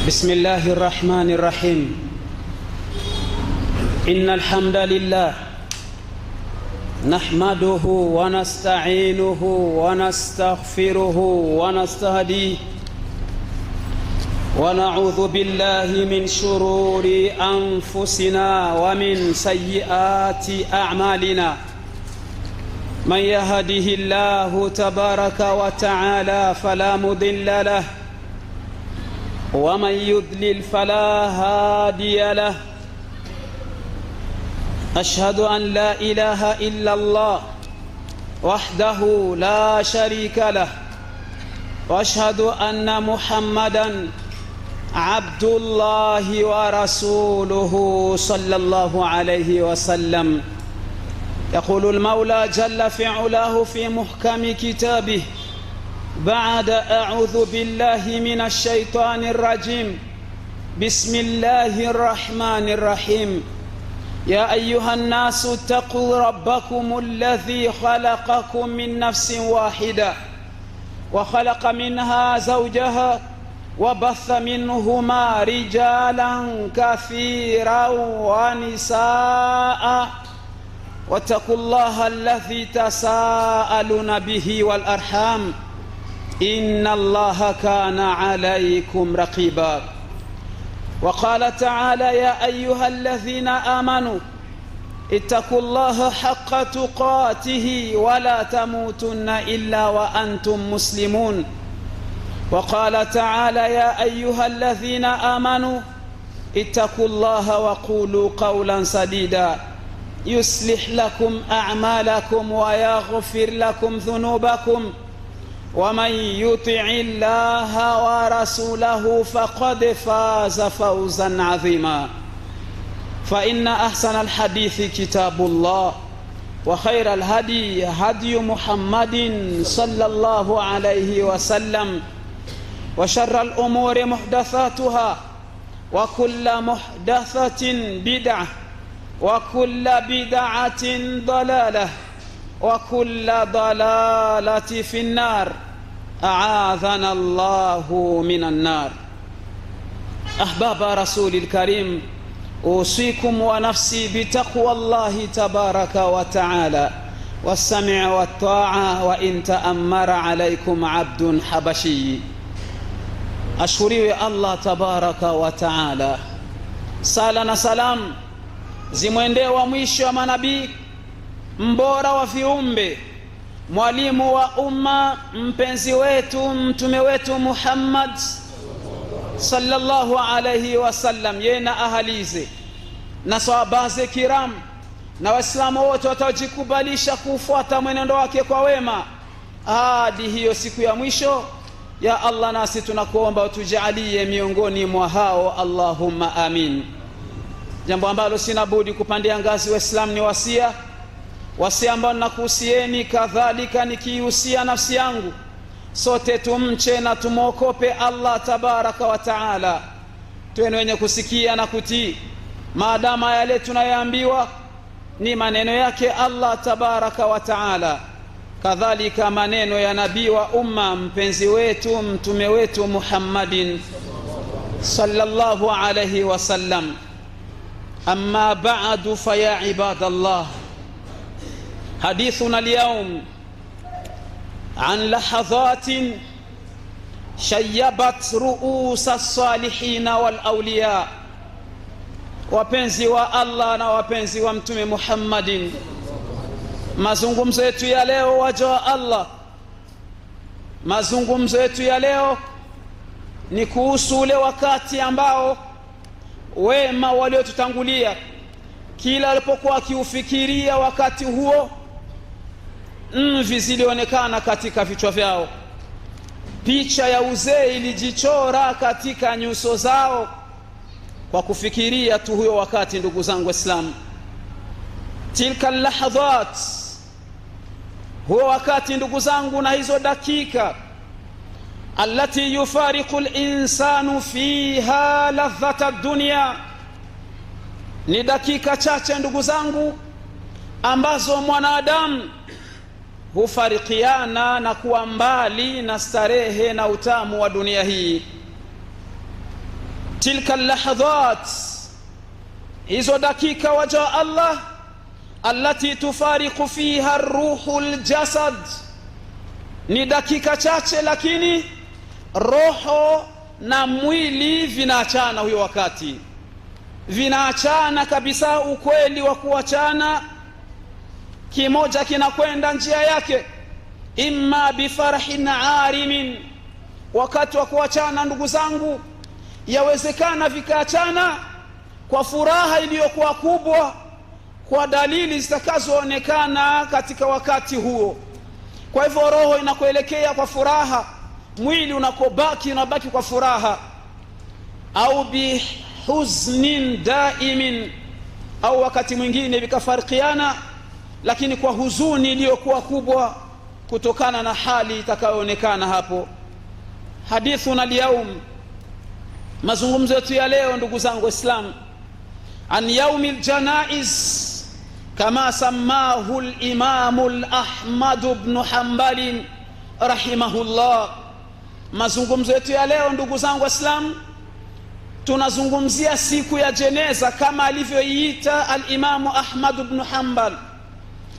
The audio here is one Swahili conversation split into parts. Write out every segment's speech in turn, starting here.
بسم الله الرحمن الرحيم. إن الحمد لله نحمده ونستعينه ونستغفره ونستهديه ونعوذ بالله من شرور أنفسنا ومن سيئات أعمالنا. من يهده الله تبارك وتعالى فلا مضل له ومن يضلل فلا هادي له. أشهد أن لا إله إلا الله وحده لا شريك له، وأشهد أن محمدًا عبد الله ورسوله صلى الله عليه وسلم. يقول المولى جل في علاه في محكم كتابه بعد أعوذ بالله من الشيطان الرجيم. بسم الله الرحمن الرحيم. يا أيها الناس اتقوا ربكم الذي خلقكم من نفس واحدة وخلق منها زوجها وبث منهما رجالا كثيرا ونساء واتقوا الله الذي تساءلون به والأرحام إن الله كان عليكم رقيبا. وقال تعالى يا أيها الذين آمنوا اتقوا الله حق تقاته ولا تموتن إلا وأنتم مسلمون. وقال تعالى يا أيها الذين آمنوا اتقوا الله وقولوا قولا سديدا يصلح لكم أعمالكم ويغفر لكم ذنوبكم ومن يطع الله ورسوله فقد فاز فوزا عظيما. فإن أحسن الحديث كتاب الله وخير الهدي هدي محمد صلى الله عليه وسلم وشر الأمور محدثاتها وكل محدثة بدعة وكل بدعة ضلالة وكل ضلالة في النار. أعاذنا الله من النار. أحباب رسول الكريم، أوصيكم ونفسي بتقوى الله تبارك وتعالى والسمع والطاعة وإن تأمر عليكم عبد حبشي. أشكره الله تبارك وتعالى. Sala na salam zimwendee wa mwisho wa manabii, mbora wa viumbe, mwalimu wa umma, mpenzi wetu, mtume wetu Muhammad sallallahu alayhi wasallam, yeye na ahalize na sahabaze kiram na waislamu wote watajikubalisha kufuata mwenendo wake kwa wema hadi hiyo siku ya mwisho. Ya Allah, nasi tunakuomba utujalie miongoni mwa hao, Allahumma amin. Jambo ambalo sina budi kupandia ngazi waislamu ni wasia ambao nakuhusieni, kadhalika nikihusia nafsi yangu. Sote tumche na tumokope Allah tabaraka wa taala, tuwe wenye kusikia na kutii maadama yale tunayoambiwa ni maneno yake Allah tabaraka wa taala, kadhalika maneno ya nabii wa umma, mpenzi wetu, mtume wetu Muhammadin sallallahu alayhi wasallam. أما بعد فيا عباد الله، حديثنا اليوم عن لحظات شيبت رؤوس الصالحين والأولياء. wapenzi wa Allah na wapenzi wa mtume Muhammadin, mazungumzo yetu ya leo, waja wa Allah, mazungumzo yetu ya leo ni kuhusu ule wakati ambao wema waliotutangulia kila alipokuwa akiufikiria wakati huo, mvi zilionekana katika vichwa vyao, picha ya uzee ilijichora katika nyuso zao kwa kufikiria tu huyo wakati. Ndugu zangu Waislamu, tilka lahadhat, huo wakati ndugu zangu, na hizo dakika التي يفارق الإنسان فيها لذة الدنيا, ni dakika chache ndugu zangu ambazo mwanadamu hufarikiana na kuwa mbali na starehe na utamu wa dunia hii. tilka lahadhat, hizo dakika waja Allah, allati tufariqu fiha ruhul jasad, ni dakika chache lakini roho na mwili vinaachana. Huyo wakati vinaachana kabisa, ukweli wa kuachana, kimoja kinakwenda njia yake. Imma bifarhin arimin, wakati wa kuachana ndugu zangu yawezekana vikaachana kwa furaha iliyokuwa kubwa, kwa dalili zitakazoonekana katika wakati huo. Kwa hivyo roho inakuelekea kwa furaha, mwili unabaki kwa furaha. Au bihuznin daimin, au wakati mwingine vikafarikiana lakini kwa huzuni iliyokuwa kubwa kutokana na hali itakayoonekana hapo. Hadithuna al-yawm, mazungumzo yetu ya leo ndugu zangu Waislamu, an yaumil janaiz kama samahu al-Imam Ahmad ibn Hanbal rahimahullah. Mazungumzo yetu ya leo ndugu zangu Waislamu, tunazungumzia siku ya jeneza kama alivyoiita al-Imam Ahmad ibn Hanbal,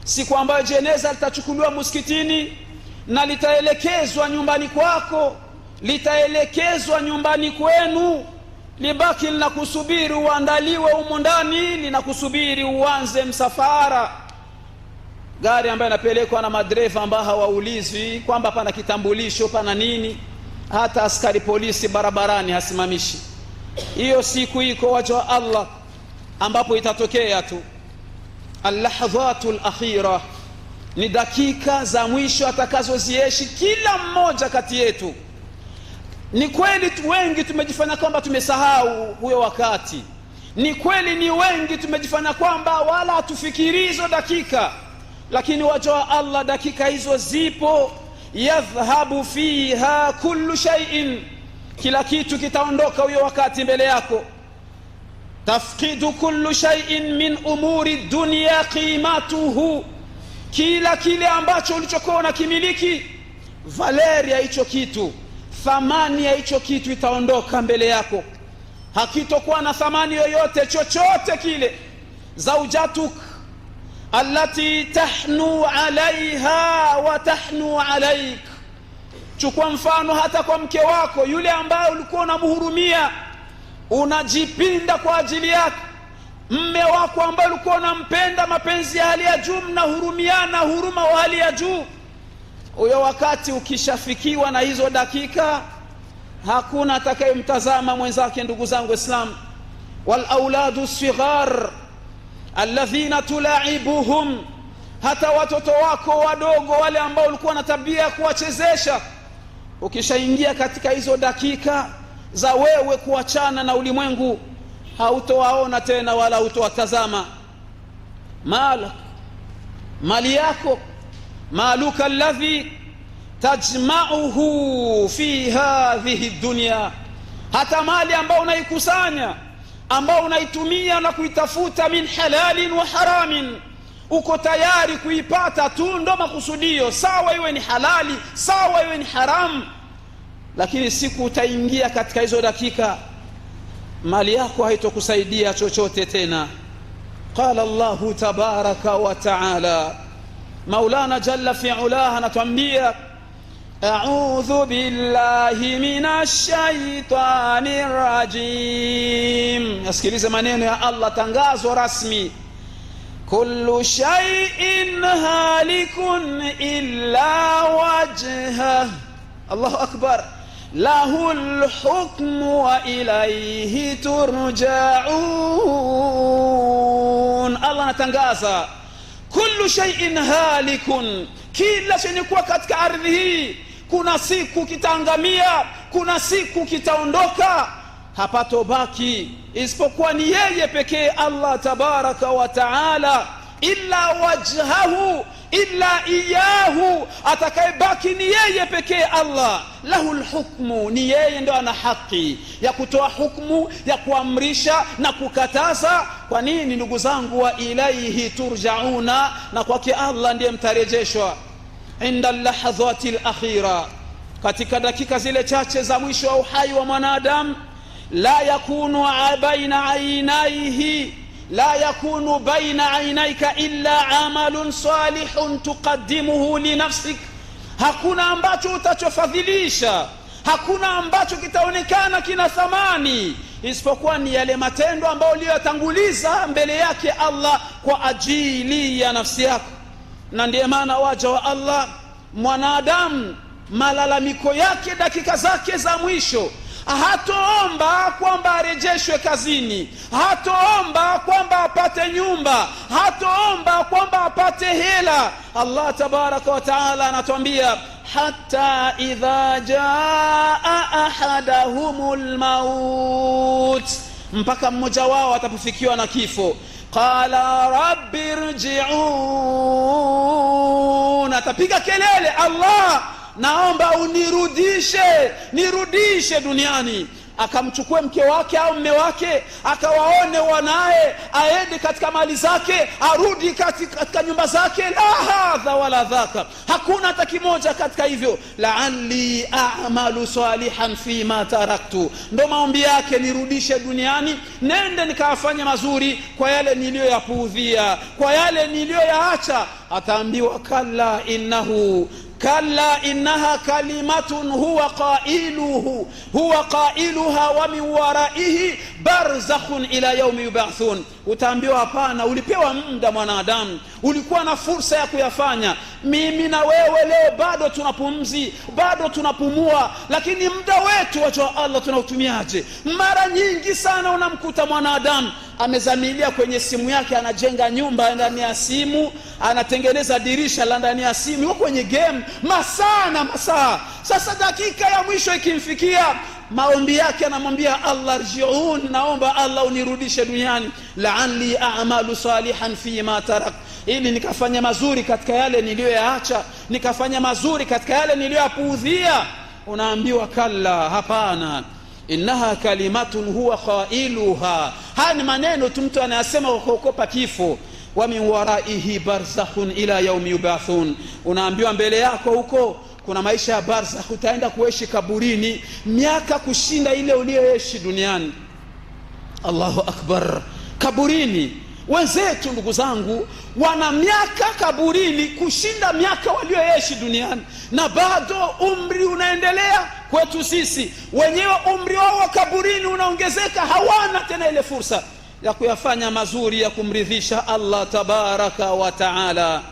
siku ambayo jeneza litachukuliwa msikitini na litaelekezwa nyumbani kwako, litaelekezwa nyumbani kwenu, libaki linakusubiri uandaliwe humo ndani, linakusubiri uanze msafara. Gari ambayo inapelekwa na madereva ambao hawaulizwi kwamba pana kitambulisho pana nini, hata askari polisi barabarani hasimamishi. Hiyo siku iko waja wa Allah ambapo itatokea tu. Al-lahadhatul akhira, ni dakika za mwisho atakazoziishi kila mmoja kati yetu. Ni kweli wengi tumejifanya kwamba tumesahau huyo wakati, ni kweli ni wengi tumejifanya kwamba wala hatufikiri hizo dakika, lakini waja wa Allah dakika hizo zipo. Yadhhabu fiha kullu shay'in, kila kitu kitaondoka huyo wakati mbele yako. Tafqidu kullu shay'in min umuri dunya qimatuhu, kila kile ambacho ulichokuwa unakimiliki, valeri ya hicho kitu, thamani ya hicho kitu itaondoka mbele yako, hakitokuwa na thamani yoyote chochote kile. Zawjatuk allati tahnu alaiha wa tahnu alaik, chukua mfano hata kwa mke wako yule ambaye ulikuwa unamhurumia, unajipinda kwa ajili yake. Mme wako ambaye ulikuwa unampenda mapenzi ya hali ya juu, mnahurumiana huruma wa hali ya juu, huyo wakati ukishafikiwa na hizo dakika, hakuna atakayemtazama mwenzake ndugu zangu Islam. Wal auladu sighar alladhina tulaibuhum, hata watoto wako wadogo wale ambao ulikuwa na tabia kuwachezesha, ukishaingia katika hizo dakika za wewe kuachana na ulimwengu, hautowaona tena wala hutowatazama. Mali yako, maluka alladhi tajma'uhu fi hadhihi dunya, hata mali ambao unaikusanya, ambao unaitumia na kuitafuta min halalin wa haramin, uko tayari kuipata tu, ndo makusudio, sawa iwe ni halali, sawa iwe ni haramu. Lakini siku utaingia katika hizo dakika, mali yako haitokusaidia chochote tena. Qala Allahu tabaraka wa taala, Maulana jalla fi ulaha anatuambia, a'udhu billahi minash shaitanir rajim. Nasikilize maneno ya Allah, tangazo rasmi. Kullu shay'in halikun illa wajha, Allahu akbar, lahul hukmu wa ilayhi turja'un. Allah anatangaza kullu shay'in halikun, kila chenye kuwa katika ardhi hii kuna siku kitaangamia, kuna siku kitaondoka, hapatobaki isipokuwa ni yeye pekee Allah tabaraka wa taala. Illa wajhahu, illa iyahu, atakayebaki ni yeye pekee Allah. Lahul hukmu, ni yeye ndo ana haki ya kutoa hukmu, ya kuamrisha na kukataza. Kwa nini ndugu zangu? Wa ilaihi turjauna, na kwake Allah ndiye mtarejeshwa. Inda lahadhati al-akhira, katika dakika zile chache za mwisho wa uhai wa mwanadamu, la yakunu baina aynaihi la yakunu baina aynaika illa amalun salihun tuqaddimuhu li nafsik, hakuna ambacho utachofadhilisha, hakuna ambacho kitaonekana kina thamani isipokuwa ni yale matendo ambayo uliyotanguliza mbele yake Allah kwa ajili ya nafsi yako. Na ndiye maana waja wa Allah, mwanadamu malalamiko yake dakika zake za mwisho, hatoomba kwamba arejeshwe kazini, hatoomba kwamba apate nyumba, hatoomba kwamba apate hela. Allah tabaraka wa taala anatuambia hatta idha jaa ahadahumul maut, mpaka mmoja wao atapofikiwa na kifo, qala rabbi irji'un, atapiga kelele, Allah naomba nirudishe duniani. Akamchukue mke wake au mume wake, akawaone wanae, aende katika mali zake, arudi katika nyumba zake. La hadha wala dhaka, hakuna hata kimoja katika hivyo. La'alli a'malu salihan fi ma taraktu, ndo maombi yake, nirudishe duniani, nende nikafanye mazuri kwa yale niliyoyapuudhia, kwa yale niliyoyaacha. Ataambiwa kalla innaha kalimatun huwa qailuha wa min waraihi barzakhun ila yawmi yub'athun. Utaambiwa hapana, ulipewa muda mwanadamu, ulikuwa na fursa ya kuyafanya. Mimi na wewe leo bado tunapumzi, bado tunapumua, lakini muda wetu wa Allah tunautumiaje? Mara nyingi sana unamkuta mwanadamu amezamilia kwenye simu yake, anajenga nyumba ndani ya simu, anatengeneza dirisha la ndani ya simu, yuko kwenye game masaa. Sasa dakika ya mwisho ikimfikia, maombi yake anamwambia Allah irji'un, naomba Allah unirudishe duniani, la'alli a'malu salihan fi ma tarak, ili nikafanya mazuri katika yale niliyoyaacha, nikafanya mazuri katika yale niliyoyapuudhia. Unaambiwa kalla, hapana, innaha kalimatun huwa qailuha. Haya ni maneno tu mtu anayasema kwa kuogopa kifo. Wa min waraihi barzakhun ila yawmi yub'athun, unaambiwa mbele yako huko kuna maisha ya barzakh, utaenda kuishi kaburini miaka kushinda ile uliyoishi duniani. Allahu akbar, kaburini. Wenzetu ndugu zangu wana miaka kaburini kushinda miaka walioishi duniani, na bado umri unaendelea. Kwetu sisi wenyewe umri wao kaburini unaongezeka, hawana tena ile fursa ya kuyafanya mazuri ya kumridhisha Allah tabaraka wa taala.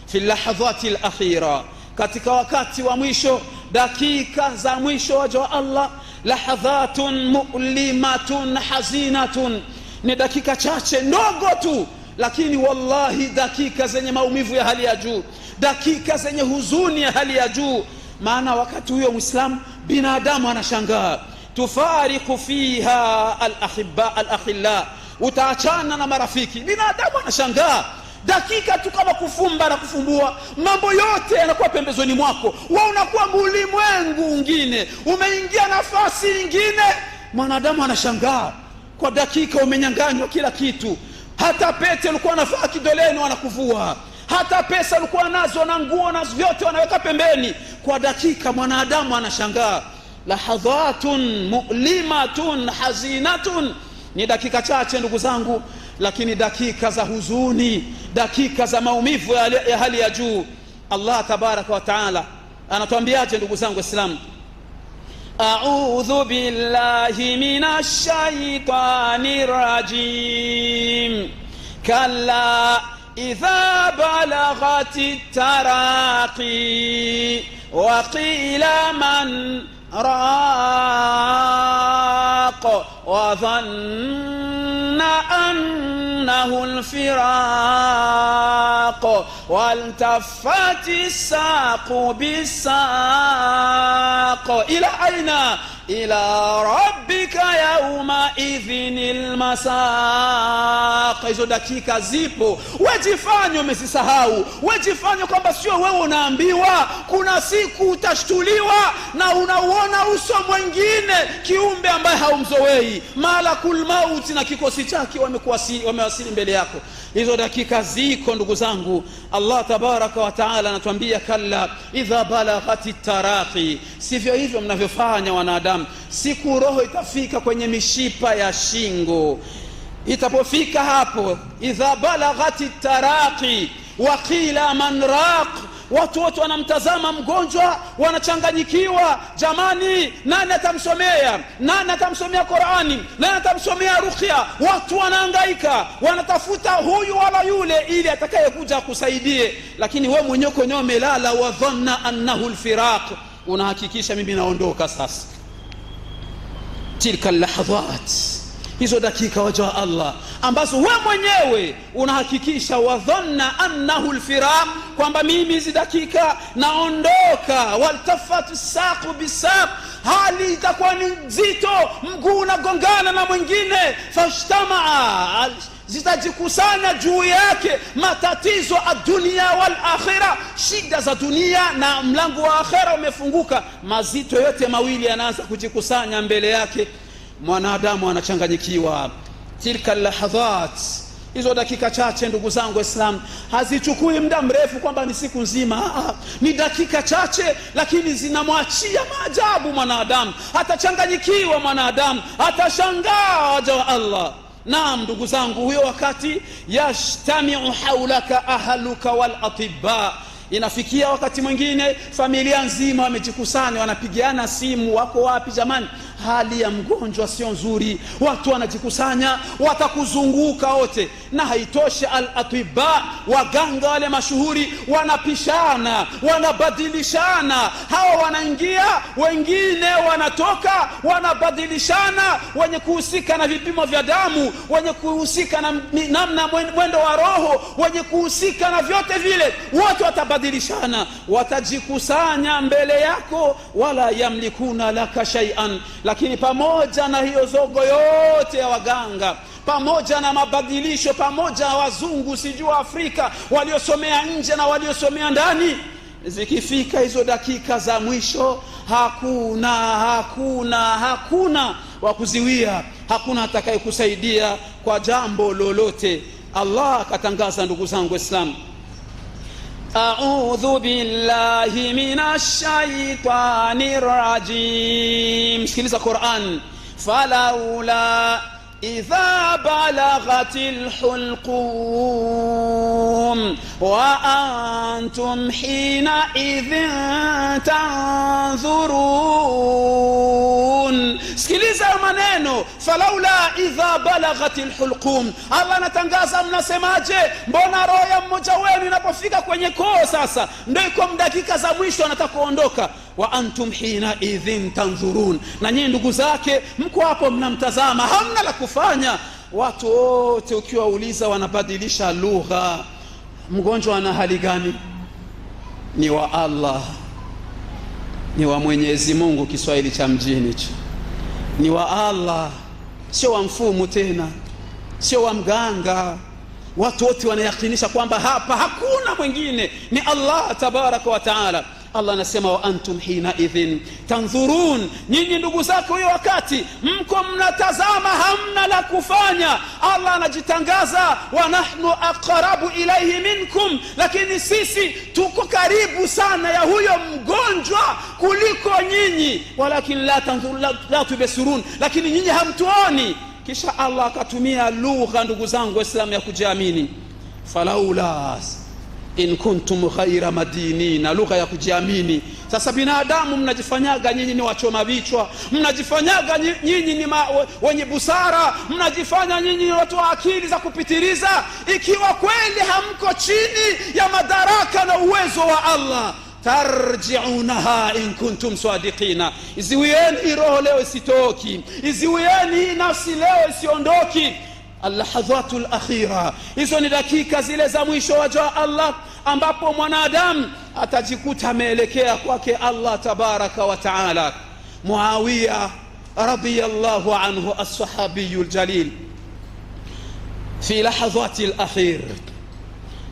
Fi lahadhati al-akhira, katika wakati wa mwisho, dakika za mwisho wa Allah, lahadhatun mu'limatun hazinatun, ni dakika chache ndogo tu, lakini wallahi dakika zenye maumivu ya hali ya juu, dakika zenye huzuni ya hali ya juu. Maana wakati huyo Muislamu binadamu anashangaa, tufariqu fiha al-ahibba al-akhilla, utaachana na marafiki. Binadamu anashangaa, dakika tu kama kufumba na kufumbua, mambo yote yanakuwa pembezoni mwako, wewe unakuwa ulimwengu mwingine, umeingia nafasi nyingine. Mwanadamu anashangaa, kwa dakika umenyanganywa kila kitu. Hata pete ulikuwa unavaa kidoleni wanakuvua, hata pesa ulikuwa nazo na nguo na vyote wanaweka pembeni. Kwa dakika mwanadamu anashangaa. Lahadhatun mu'limatun hazinatun, ni dakika chache ndugu zangu, lakini dakika za huzuni, dakika za maumivu ya hali ya juu. Allah tabaraka wa taala anatuambiaje ndugu zangu Waislamu? A'udhu billahi minash shaitanir rajim, kalla idha balaghatit taraqi wa qila man raq wa dhanna annahu al-firaq waltaffati saqu bisaq ila aina ila rabbika yawma yauma idhinil masaq. Hizo dakika zipo, wajifanye umesisahau, wajifanye kwamba sio wewe unaambiwa. Kuna siku utashtuliwa na unauona uso mwingine, kiumbe ambaye haumzoei, malakul mauti na kikosi chake wamewasili mbele yako. Hizo dakika ziko ndugu zangu. Allah tabaraka wa taala anatuambia kalla idha balaghati taraqi, sivyo hivyo mnavyofanya wanadamu. Siku roho itafika kwenye mishipa ya shingo, itapofika hapo idha balaghati taraqi wa qila man raq, watu wote wanamtazama mgonjwa, wanachanganyikiwa. Jamani, nani atamsomea? Nani atamsomea Qur'ani? Nani atamsomea ruqya? Watu wanahangaika, wanatafuta huyu wala yule ili atakayekuja kusaidie, lakini wewe mwenyewe kwenye umelala, wa dhanna annahu alfiraq, unahakikisha mimi naondoka sasa. Tilka lahadhat, hizo dakika waja Allah ambazo wewe mwenyewe unahakikisha, wa dhanna annahu alfiraq, kwamba mimi hizi dakika naondoka. Waltafatu saqu bisaq, hali itakuwa ni nzito, mguu unagongana na mwingine. Fashtamaa, zitajikusanya juu yake matatizo ad-dunya wal akhirah, shida za dunia na mlango wa akhira umefunguka. Mazito yote mawili yanaanza kujikusanya mbele yake, mwanadamu anachanganyikiwa. Tilka lahadhat, hizo dakika chache ndugu zangu Waislamu, hazichukui muda mrefu kwamba ni siku nzima. Ni dakika chache, lakini zinamwachia maajabu mwanadamu. Atachanganyikiwa mwanadamu, atashangaa waja wa Allah. Naam ndugu zangu, huyo wakati yashtamiu haulaka ahluka wal atibba, inafikia wakati mwingine familia nzima wamejikusanya, wanapigiana simu, wako wapi jamani? Hali ya mgonjwa sio nzuri, watu wanajikusanya, watakuzunguka wote. Na haitoshi, al-atibba, waganga wale mashuhuri, wanapishana, wanabadilishana. Hawa wanaingia, wengine wanatoka, wanabadilishana. Wenye kuhusika na vipimo vya damu, wenye kuhusika na namna mwendo wa roho, wenye kuhusika na vyote vile, wote watabadilishana, watajikusanya mbele yako. Wala yamlikuna laka shay'an, lakini pamoja na hiyo zogo yote ya waganga, pamoja na mabadilisho, pamoja na wazungu sijua Afrika waliosomea nje na waliosomea ndani, zikifika hizo dakika za mwisho, hakuna wa kuziwia, hakuna atakayekusaidia kwa jambo lolote. Allah akatangaza ndugu zangu Waislamu, a'udhu billahi minash shaitanir rajim. Sikiliza Qur'an, falaula idha balaghatil hulqum wa antum hina idhin tanzurun. Sikiliza maneno, falaula idha balaghatil hulqum. Allah anatangaza, mnasemaje? Mbona roho ya mmoja wenu inapofika kwenye koo sasa, ndio iko dakika za mwisho anataka kuondoka. Wa antum hina idhin tanzurun, na nyinyi ndugu zake mko hapo mnamtazama, hamna la kufanya. Watu wote ukiwauliza wanabadilisha lugha. Mgonjwa ana hali gani? Ni wa Allah, ni wa Mwenyezi Mungu, Kiswahili cha mjini hicho. Ni wa Allah, sio wa mfumu tena, sio wa mganga. Watu wote wanayakinisha kwamba hapa hakuna mwingine, ni Allah tabaraka wa taala. Allah anasema, wa antum hina idhin tanzurun, nyinyi ndugu zake huyo wakati mko mnatazama, hamna la kufanya. Allah anajitangaza, wa nahnu aqrabu ilayhi minkum, lakini sisi tuko karibu sana ya huyo mgonjwa kuliko nyinyi. Walakin la tanzurun, la tubsirun, lakini nyinyi hamtuoni. Kisha Allah akatumia lugha ndugu zangu Waislamu ya kujiamini, falaula in kuntum khaira madinina, lugha ya kujiamini. Sasa binadamu mnajifanyaga nyinyi ni wachoma vichwa, mnajifanyaga nyinyi ni wenye busara, mnajifanya nyinyi ni watu wa akili za kupitiliza, ikiwa kweli hamko chini ya madaraka na uwezo wa Allah. Tarji'unaha in kuntum sadiqina, iziwieni roho leo isitoki, iziwieni nafsi leo isiondoki. Al-lahadhatul akhira, hizo ni dakika zile za mwisho waja Allah, ambapo mwanadamu atajikuta ameelekea kwake Allah tabaraka wa taala. Muawiya radiyallahu anhu as-sahabiyul jalil fi lahadhati al-akhir,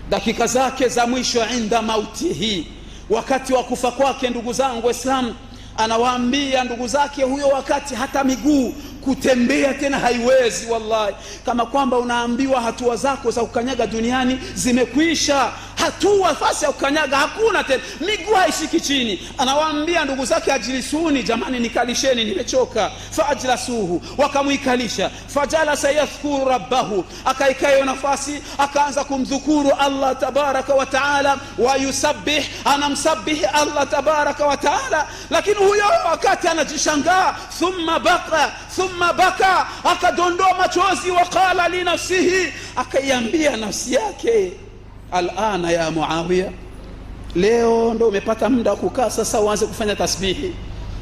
dakika zake za mwisho inda mautihi, wakati wa kufa kwake. Ndugu zangu Waislamu, anawaambia ndugu zake huyo wakati hata miguu kutembea tena haiwezi. Wallahi, kama kwamba unaambiwa hatua zako za kukanyaga duniani zimekwisha, hatua fasi ya kukanyaga hakuna tena, miguu haishiki chini. Anawaambia ndugu zake, ajilisuni, jamani nikalisheni, nimechoka. Faajlasuhu, wakamuikalisha. Fajalasa yadhkuru rabbahu, akaikayo nafasi akaanza kumdhukuru Allah tabaraka wa taala, wa yusabbih, anamsabihi Allah tabaraka wa taala. Lakini huyo wakati anajishangaa, thumma baka, akadondoa machozi. Waqala li nafsihi, akaiambia nafsi yake, alana ya Muawiya, leo ndo umepata muda kukaa sasa uanze kufanya tasbihi.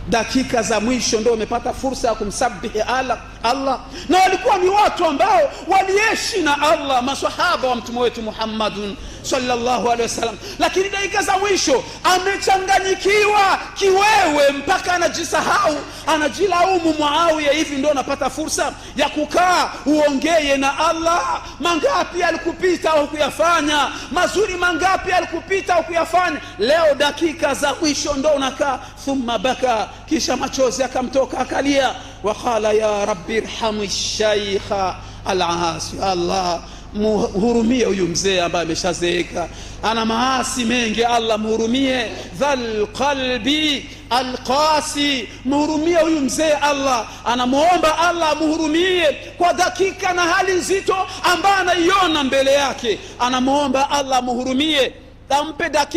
Dakika za mwisho ndo umepata fursa ya kumsabihi Allah. Na walikuwa ni watu ambao waliishi na Allah, maswahaba wa mtume wetu Muhammadun sallallahu alaihi wasallam. Lakini dakika za mwisho amechanganyikiwa kiwewe mpaka anajisahau, anajilaumu. Muawiya, hivi ndo unapata fursa ya kukaa uongee na Allah? Mangapi alikupita hukuyafanya? Mazuri mangapi alikupita hukuyafanya? Leo dakika za mwisho ndo unakaa. Thumma baka, kisha machozi akamtoka akalia. Waqala ya rabbi irhamu shaykha al-aasi, Allah muhurumie huyu mzee ambaye ameshazeeka, ana maasi mengi. Allah muhurumie. Dhal qalbi alqasi, muhurumie huyu mzee. Allah anamuomba Allah muhurumie kwa dakika na hali nzito ambayo anaiona mbele yake. Anamuomba Allah muhurumie,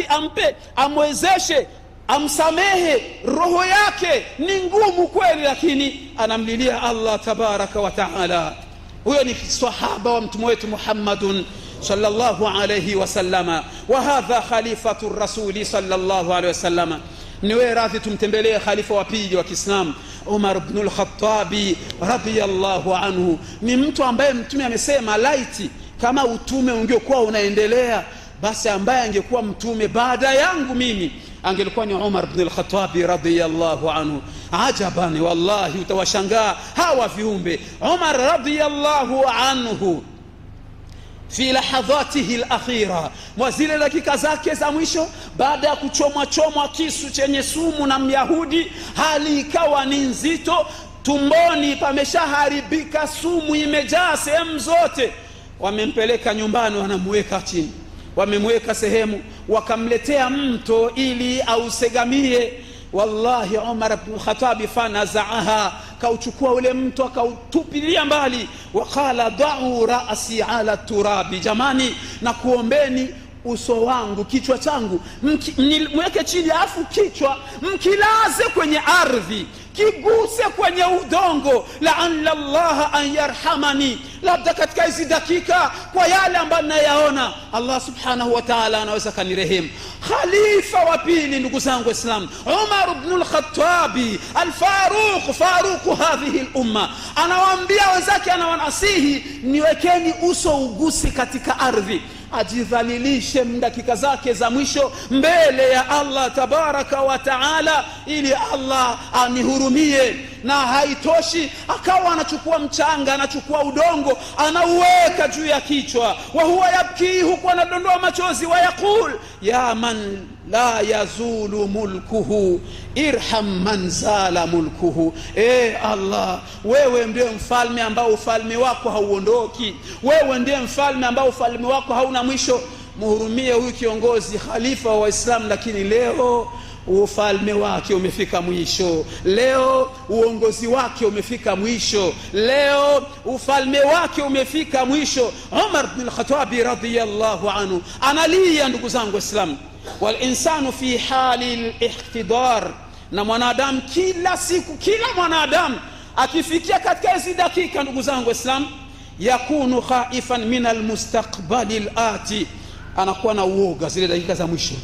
ampe amwezeshe, amsamehe. Roho yake ni ngumu kweli, lakini anamlilia Allah tabaraka wa taala. Huyo ni sahaba wa mtume wetu Muhammadun sallallahu alayhi wasallama. Wa hadha khalifatu rasuli sallallahu alayhi wasallama. Niwe radhi tumtembelee khalifa wa pili wa Kiislamu, Umar ibn al-Khattabi radiyallahu anhu. Ni mtu ambaye mtume amesema, laiti kama utume ungekuwa unaendelea, basi ambaye angekuwa mtume baada yangu mimi angelikuwa ni Umar ibn al-Khattabi radiyallahu anhu. Ajaban, wallahi utawashangaa hawa viumbe. Umar radiyallahu anhu fi lahadhatihi al-akhira, mwazile dakika zake za mwisho, baada ya kuchomwa kisu chenye sumu na Myahudi, hali ikawa ni nzito, tumboni pameshaharibika, sumu imejaa sehemu zote. Wamempeleka nyumbani, wanamweka chini, wamemweka sehemu, wakamletea mto ili ausegamie. Wallahi Umar ibn Khattab fanazaaha, kauchukua ule mto akautupilia mbali. Waqala da'u ra'si ala turabi, jamani na kuombeni uso wangu, kichwa changu mweke chini, afu kichwa mkilaze kwenye ardhi, kiguse kwenye udongo. La'alla Allah an yarhamani, labda katika hizi dakika kwa yale ambayo nayaona Allah subhanahu wa ta'ala anaweza kanirehemu. Khalifa wa pili, ndugu zangu Waislamu, Umar ibn al-Khattab al-Faruq, faruq hadhihi al-umma, anawaambia wenzake, anawanasihi, niwekeni uso ugusi katika ardhi, ajidhalilishe dakika zake za mwisho mbele ya Allah tabaraka wa taala, ili Allah anihurumie. Na haitoshi, akawa anachukua mchanga, anachukua udongo, anauweka juu ya kichwa. Wa huwa yabki, huku anadondoa machozi. Wa yaqul ya man la yazulu mulkuhu irham man zala mulkuhu. Allah, wewe ndiye mfalme ambao ufalme wako hauondoki, wewe ndiye mfalme ambao ufalme wako hauna mwisho. Muhurumie huyu kiongozi, khalifa wa Waislamu, lakini leo ufalme wake umefika mwisho, leo uongozi wake umefika mwisho, leo ufalme wake umefika mwisho. Umar ibn al-Khattab radiyallahu anhu analia, ndugu zangu Waislamu. Wal insanu fi hali al-ihtidar, na mwanadamu kila siku, kila mwanadamu akifikia katika hizi dakika, ndugu zangu Waislamu, yakunu khaifan min al-mustaqbali al-ati, anakuwa na uoga zile dakika za mwisho.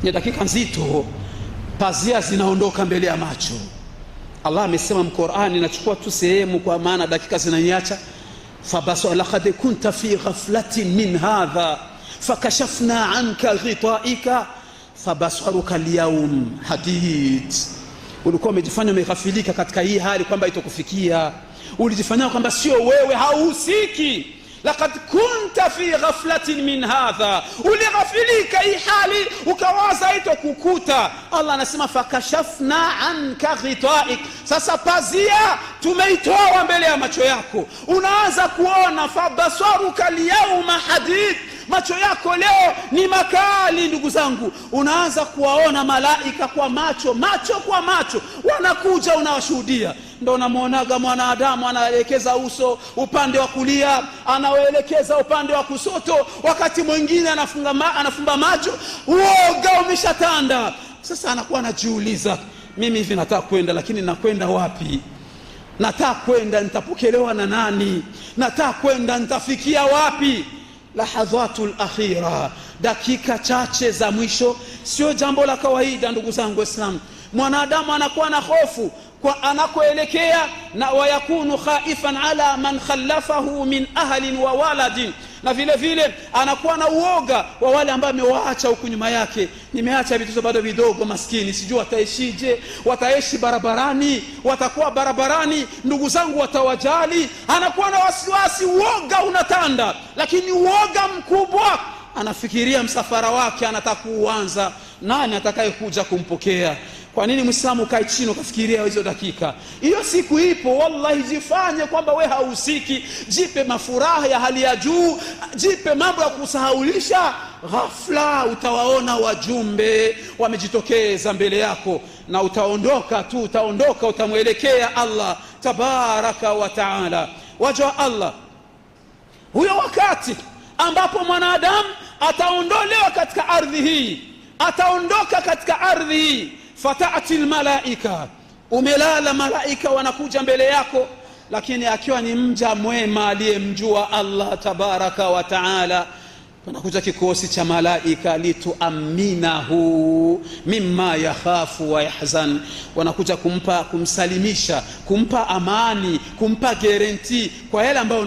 Ni dakika nzito, pazia zinaondoka mbele ya macho. Allah amesema mqur'ani, nachukua tu sehemu kwa maana dakika zinaniacha. Fabasu laqad kunta fi ghaflatin min hadha fakashafna anka ghita'ika fabasaruka al-yawm hadid. ulikuwa umejifanya umeghafilika katika hii hali kwamba itakufikia. Ulijifanya kwamba sio wewe, hauhusiki. Laqad kunta fi ghaflatin min hadha, ulighafilika hii hali ukawaza itakukuta. Allah anasema fakashafna anka ghita'ik, sasa pazia tumeitoa mbele ya macho yako, unaanza kuona. Fabasaruka al-yawma hadid, macho yako leo ni makali ndugu zangu. Unaanza kuwaona malaika kwa macho, macho kwa macho wanakuja, unawashuhudia. Ndio unamuonaga mwanadamu anaelekeza uso upande wa kulia, anaelekeza upande wa kusoto, wakati mwingine anafumba macho, uoga umeshatanda. Sasa anakuwa anajiuliza, mimi hivi nataka kwenda, lakini nakwenda wapi? Nataka kwenda, nitapokelewa na nani? Nataka kwenda, nitafikia wapi? Lahadhatul akhira, dakika chache za mwisho, sio jambo la kawaida ndugu zangu Waislamu. Mwanadamu anakuwa na hofu kwa anakoelekea, na wayakunu khaifan ala man khallafahu min ahlin wa waladin, na vile vile anakuwa na uoga wa wale ambao amewaacha huku nyuma yake. Nimeacha vitu bado vidogo, maskini, sijui wataishije, wataishi barabarani, watakuwa barabarani, ndugu zangu watawajali. Anakuwa na wasiwasi, uoga unatanda, lakini uoga mkubwa. Anafikiria msafara wake anataka kuanza, nani atakayekuja kumpokea? Kwa nini Muislamu kae chini ukafikiria hizo dakika? Hiyo siku ipo, wallahi. Jifanye kwamba we hausiki, jipe mafuraha ya hali ya juu, jipe mambo ya kusahaulisha. Ghafla utawaona wajumbe wamejitokeza mbele yako, na utaondoka tu, utaondoka, utamwelekea Allah tabaraka wa taala. Wajua Allah, huyo wakati ambapo mwanadamu ataondolewa katika ardhi hii, ataondoka katika ardhi hii, fatati almalaika, umelala, malaika wanakuja mbele yako, lakini akiwa ni mja mwema aliyemjua Allah tabaraka wa taala, wanakuja kikosi cha malaika lituaminahu mimma yakhafu wa yahzan, wanakuja kumsalimisha, kumpa amani, kumpa guarantee kwa yale ambayo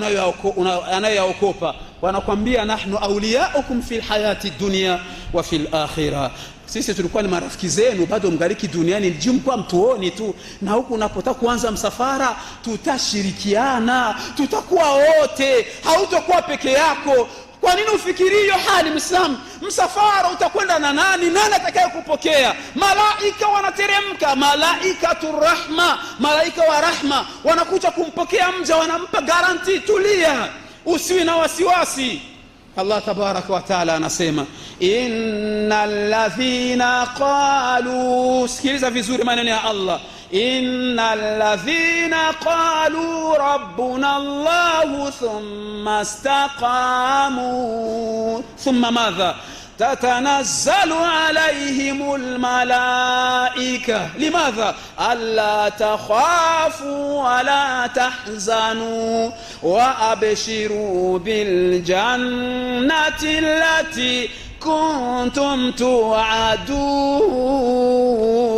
anayoyaokopa. Wanakuambia nahnu awliyaukum fil hayati dunya wa fil akhirah, sisi tulikuwa ni marafiki zenu bado mgariki duniani, mjumkuwa mtuoni tu, na huku unapotaka kuanza msafara tutashirikiana, tutakuwa wote, hautakuwa peke yako. Kwa nini ufikiri hiyo hali Muislamu? Msafara utakwenda na nani? Nani atakayekupokea? Malaika wanateremka, malaikatur rahma, malaika wa rahma wanakuja kumpokea mja, wanampa guarantee, tulia, usiwe na wasiwasi. Allah tabaraka wa taala anasema innal ladhina qalu, sikiliza vizuri maneno ya Allah, innal ladhina qalu rabbuna Allah thumma istaqamu, thumma madha تتنزل عليهم الملائكة لماذا؟ ألا تخافوا ولا تحزنوا وأبشروا بالجنة التي كنتم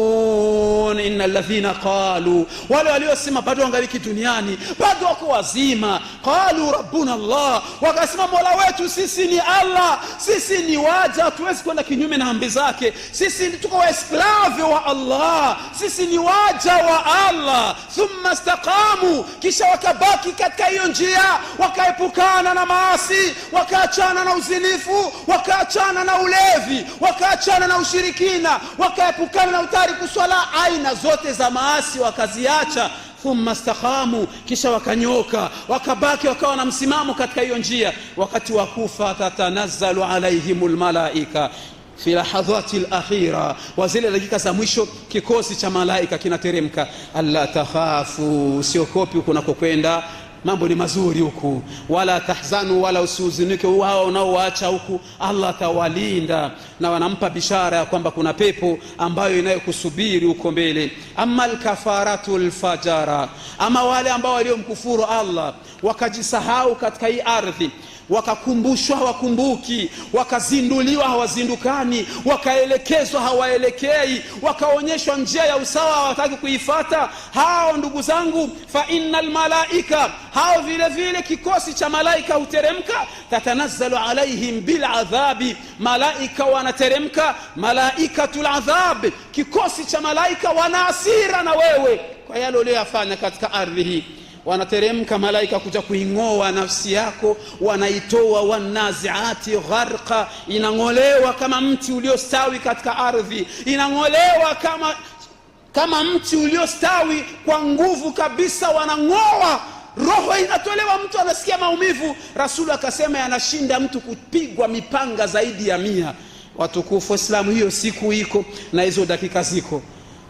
توعدون. إن الذين قالوا، wale waliosema bado wangaliki duniani, bado wako wazima, qalu rabbuna Allah, wakasema mola wetu sisi ni Allah, sisi ni waja, tuwezi kwenda kinyume na amri zake, sisi tuko waesklave wa Allah, sisi ni waja wa Allah. Thumma istaqamu, kisha wakabaki katika hiyo njia, wakaepukana na maasi, wakaachana na uzinifu, wakaachana na ulevi, wakaachana na ushirikina, wakaepukana na utariku swala, aina zote za maasi wakaziacha. Thumma istaqamu, kisha wakanyoka, wakabaki wakawa na msimamo katika hiyo njia. Wakati wa kufa, tatanazzalu alaihimul malaika fi lahadhati al-akhira, wa zile dakika za mwisho kikosi cha malaika kinateremka. Alla takhafu, usiokopi huko unakokwenda, mambo ni mazuri huku, wala tahzanu, wala usihuzunike wao unaoacha huku, Allah tawalinda, na wanampa bishara ya kwamba kuna pepo ambayo inayokusubiri huko mbele. Amma al-kafaratul fajara, ama wale ambao waliomkufuru Allah wakajisahau katika hii ardhi, wakakumbushwa hawakumbuki, wakazinduliwa hawazindukani, wakaelekezwa hawaelekei, wakaonyeshwa njia ya usawa hawataki kuifuata, hao ndugu zangu, fa innal malaika, hao vile vile kikosi cha malaika huteremka, tatanazzalu alaihim bil adhabi, malaika wanateremka, malaikatul adhab, kikosi cha malaika wana hasira na wewe kwa yale uliyofanya katika ardhi hii. Wanateremka malaika kuja kuingoa nafsi yako, wanaitoa, wanaziati gharqa, inangolewa kama mti uliostawi katika ardhi, inangolewa kama mti uliostawi kwa nguvu kabisa, wanangoa, roho inatolewa, mtu anasikia maumivu. Rasul akasema yanashinda mtu kupigwa mipanga zaidi ya 100. Watukufu Islamu, hiyo siku iko na hizo dakika ziko.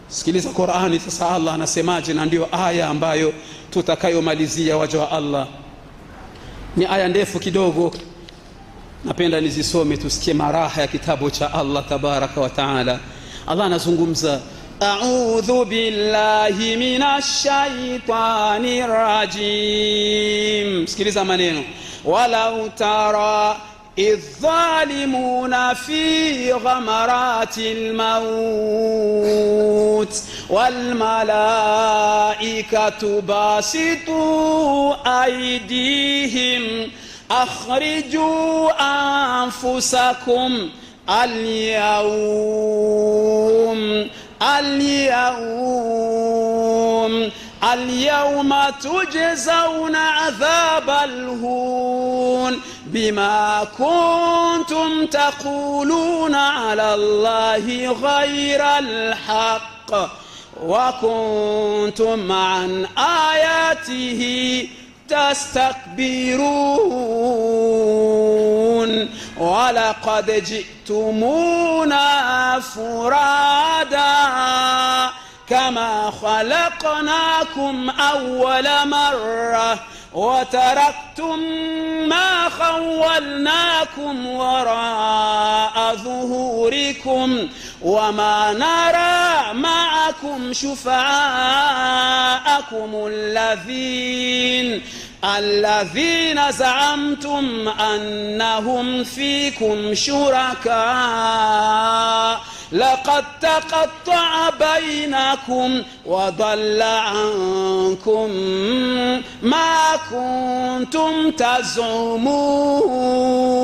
Sikiliza Qur'ani sasa, Allah anasemaje, na ndio aya ambayo tutakayomalizia waja wa Allah. Ni aya ndefu kidogo, napenda nizisome tusikie maraha ya kitabu cha Allah tabaraka wa taala. Allah anazungumza, a'udhu billahi minash shaitanir rajim. Sikiliza maneno, walau tara الظالمون في غمرات الموت والملائكة باسطوا أيديهم أخرجوا أنفسكم اليوم تجزون عذاب الهون بما كنتم تقولون على الله غير الحق وكنتم عن آياته تستكبرون ولقد جئتمونا فرادا كما خلقناكم أول مرة وتركتم ما خولناكم وراء ظهوركم وما نرى معكم شفعاءكم الذين زعمتم أنهم فيكم شركاء لقد تقطع بينكم وضل عنكم ما كنتم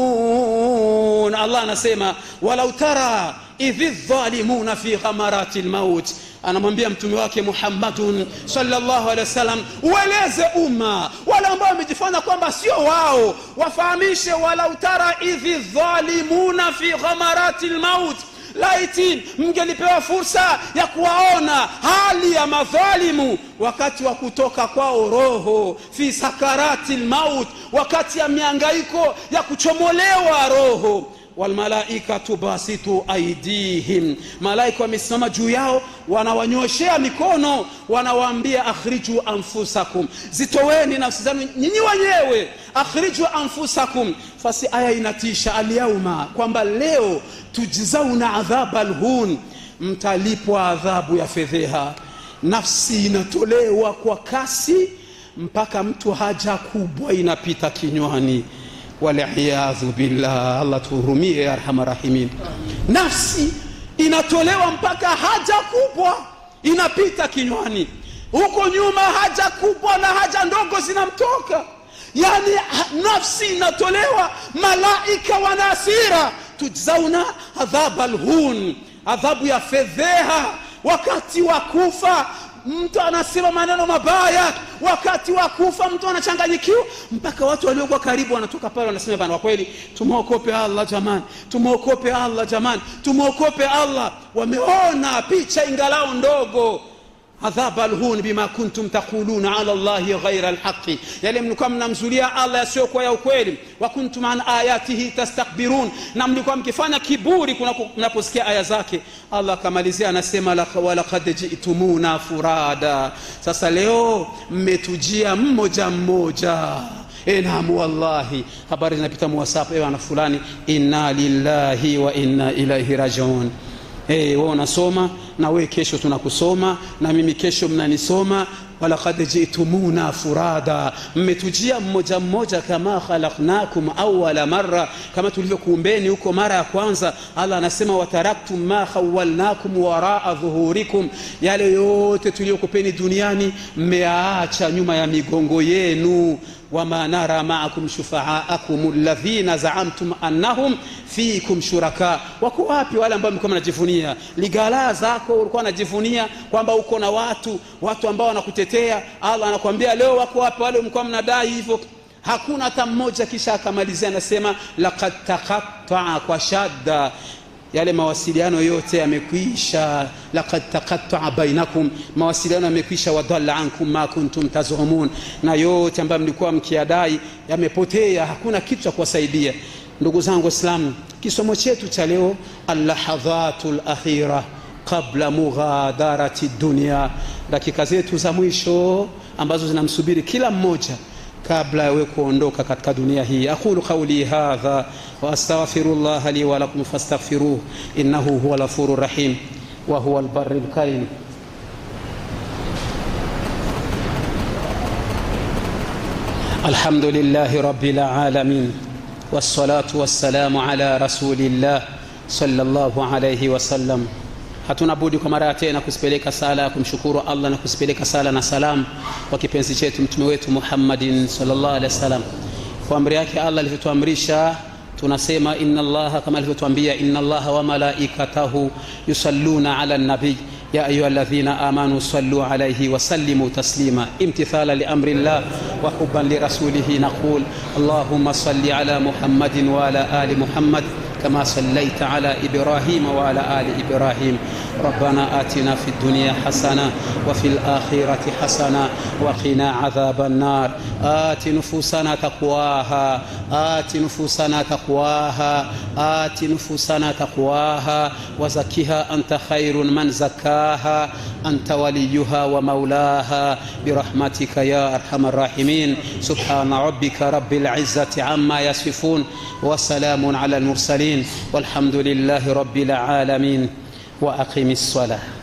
تزعمون. الله anasema walau tara idhi dhalimuna fi ghamarati almaut. Anamwambia mtume wake Muhammadun sallallahu alaihi wasallam, ueleze umma wale ambao wamejifanya kwamba sio wao, wafahamishe walau tara idhi dhalimuna fi ghamarati almaut. Laiti mngelipewa fursa ya kuwaona hali ya madhalimu wakati wa kutoka kwao roho, fi sakarati almaut, wakati ya mihangaiko ya kuchomolewa roho. Wal malaikatu basitu aidihim, malaika wamesimama juu yao, wanawanyoshea mikono, wanawaambia akhriju anfusakum, zitoweni nafsi zenu nyinyi wenyewe, akhriju anfusakum. Fasi aya inatisha, alyauma, kwamba leo tujzauna adhaba alhun, mtalipwa adhabu ya fedheha. Nafsi inatolewa kwa kasi mpaka mtu haja kubwa inapita kinywani. Waliyadhu billah, Allah tuhurumie ya arhamar rahimin. Nafsi inatolewa mpaka haja kubwa inapita kinywani, huko nyuma haja kubwa na haja ndogo zinamtoka. Yani nafsi inatolewa, malaika wana hasira, tujzauna adhab alhun, adhabu ya fedheha. Wakati wa kufa mtu anasema maneno mabaya, wakati wa kufa mtu anachanganyikiwa, mpaka watu waliokuwa karibu wanatoka pale wanasema bana, kwa kweli tumuokope Allah jamani, tumuokope Allah jamani, tumuokope Allah. Wameona picha ingalao ndogo. adhab alhun bima kuntum taquluna ala Allahi ghayra alhaqi, yale mlikuwa mnamzulia Allah yasiyokuwa ya ukweli. Wa kuntum an ayatihi tastakbirun, na mlikuwa mkifanya kiburi mnaposikia aya zake. Allah akamalizia anasema walaqad ji'tumuna furada, sasa leo mmetujia mmoja mmoja. Naam, wallahi habari zinapita WhatsApp, ana fulani, inna lillahi wa inna ilaihi rajiun. Wewe unasoma na wewe kesho tunakusoma, na mimi kesho mnanisoma. walaqad ji'tumuna furada, mmetujia mmoja mmoja, kama khalaqnakum awwala marra, kama tulivyokuumbeni huko mara ya kwanza. Allah anasema wataraktum ma khawwalnakum waraa dhuhurikum, yale yote tuliyokupeni duniani mmeacha nyuma ya migongo yenu. wama nara ma'akum shufa'akum alladhina za'amtum annahum fiikum shuraka, wako wapi wale ambao mlikuwa mnajivunia? Ligala zako ulikuwa unajivunia kwamba uko na watu ambao wanakutetea. Allah anakuambia leo wako wapi wale mlikuwa mnadai hivyo? Hakuna hata mmoja. Kisha akamalizia anasema laqad taqatta'a, kwa shadda, yale mawasiliano yote yamekwisha. laqad taqatta'a bainakum, mawasiliano yamekwisha. wadalla ankum ma kuntum tazumun, na yote ambayo mlikuwa mkiadai yamepotea, hakuna kitu cha kuwasaidia. Ndugu zangu Waislamu, kisomo chetu cha leo al-lahadhatul akhira qabla mughadarati dunya, dakika zetu za mwisho ambazo zinamsubiri kila mmoja kabla ya kuondoka katika dunia hii. aqulu qawli hadha wa astaghfirullah li wa lakum fastaghfiruhu innahu huwal ghafurur rahim wa huwal barrul karim. alhamdulillahi rabbil alamin wassalatu wassalamu ala rasulillah sallallahu alayhi wasallam. Hatuna budi kwa mara tena kusipeleka sala, kumshukuru Allah na kusipeleka sala na salam kwa kipenzi chetu mtume wetu Muhammadin sallallahu alaihi wasallam. Kwa amri yake Allah alivyotuamrisha tunasema inna Allah, kama alivyotuambia inna Allah wa malaikatahu yusalluna ala nabi ya ayyuhalladhina amanu sallu alayhi wa sallimu taslima. imtithala li amri Allah wa hubban li rasulihi naqul Allahumma salli ala Muhammadin wa ala ali Muhammad كما صليت على إبراهيم وعلى آل إبراهيم. ربنا آتنا في الدنيا حسنة وفي الآخرة حسنة وقنا عذاب النار. آت نفوسنا تقواها، آت نفوسنا تقواها، آت نفوسنا تقواها وزكها أنت خير من زكاها، أنت وليها ومولاها برحمتك يا أرحم الراحمين. سبحان ربك رب العزة عما يصفون وسلام على المرسلين والحمد لله رب العالمين. وأقم الصلاة.